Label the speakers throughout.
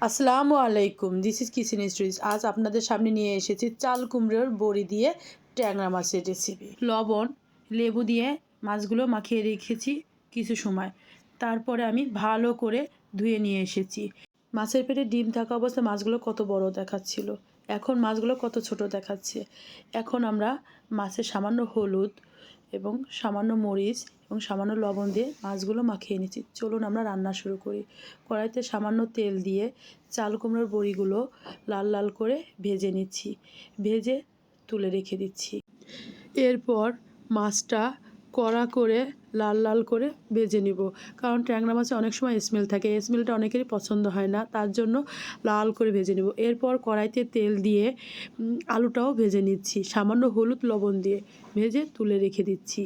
Speaker 1: আসসালামু আলাইকুম, this is kitchen stories. আজ আপনাদের সামনে নিয়ে এসেছি চাল কুমড়োর বড়ি দিয়ে ট্যাংরা মাছের রেসিপি। লবণ, লেবু দিয়ে মাছগুলো মাখিয়ে রেখেছি কিছু সময়। তারপরে আমি ভালো করে ধুয়ে নিয়ে এসেছি। মাছের পেটে ডিম থাকা অবস্থায় মাছগুলো কত বড় দেখাচ্ছিল, এখন মাছগুলো কত ছোট দেখাচ্ছে। এখন আমরা মাছের সামান্য হলুদ এবং সামান্য মরিচ এবং সামান্য লবণ দিয়ে মাছগুলো মাখিয়ে নিচ্ছি। চলুন আমরা রান্না শুরু করি। কড়াইতে সামান্য তেল দিয়ে চাল কুমড়োর বড়িগুলো লাল লাল করে ভেজে নিচ্ছি, ভেজে তুলে রেখে দিচ্ছি। এরপর মাছটা কড়া করে লাল লাল করে ভেজে নিব, কারণ ট্যাংরা মাছে অনেক সময় স্মেল থাকে, এই স্মেলটা অনেকেরই পছন্দ হয় না, তার জন্য লাল করে ভেজে নেব। এরপর কড়াইতে তেল দিয়ে আলুটাও ভেজে নিচ্ছি, সামান্য হলুদ লবণ দিয়ে ভেজে তুলে রেখে দিচ্ছি।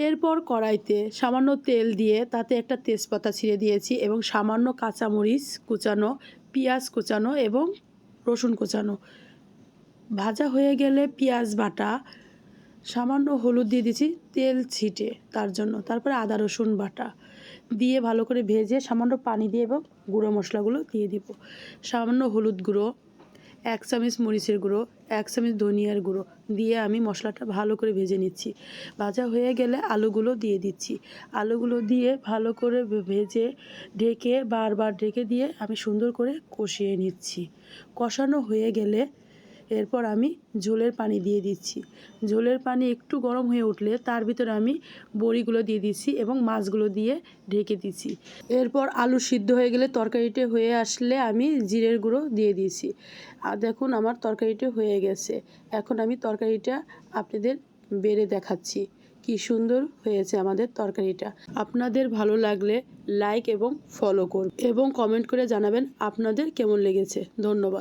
Speaker 1: এরপর কড়াইতে সামান্য তেল দিয়ে তাতে একটা তেজপাতা ছিঁড়ে দিয়েছি এবং সামান্য কাঁচামরিচ কুচানো, পেঁয়াজ কুচানো এবং রসুন কুচানো। ভাজা হয়ে গেলে পেঁয়াজ বাটা, সামান্য হলুদ দিয়ে দিয়েছি তেল ছিটে তার জন্য, তারপরে আদা রসুন বাটা দিয়ে ভালো করে ভেজে সামান্য পানি দিয়ে এবং গুঁড়ো মশলাগুলো দিয়ে দিব। সামান্য হলুদ গুঁড়ো, 1 চামচ মরিচের গুঁড়ো, 1 চামচ ধনিয়ার গুঁড়ো দিয়ে আমি মশলাটা ভালো করে ভেজে নিচ্ছি। ভাজা হয়ে গেলে আলুগুলো দিয়ে দিচ্ছি। আলুগুলো দিয়ে ভালো করে ভেজে ঢেকে বারবার ঢেকে দিয়ে আমি সুন্দর করে কষিয়ে নিচ্ছি। কষানো হয়ে গেলে এরপর আমি ঝোলের পানি দিয়ে দিচ্ছি। ঝোলের পানি একটু গরম হয়ে উঠলে তার ভিতরে আমি বড়িগুলো দিয়ে দিচ্ছি এবং মাছগুলো দিয়ে ঢেকে দিচ্ছি। এরপর আলু সিদ্ধ হয়ে গেলে, তরকারিটা হয়ে আসলে আমি জিরের গুঁড়ো দিয়ে দিয়েছি। আর দেখুন আমার তরকারিটা হয়ে গেছে। এখন আমি তরকারিটা আপনাদের বেড়ে দেখাচ্ছি কি সুন্দর হয়েছে আমাদের তরকারিটা। আপনাদের ভালো লাগলে লাইক এবং ফলো করুন এবং কমেন্ট করে জানাবেন আপনাদের কেমন লেগেছে। ধন্যবাদ।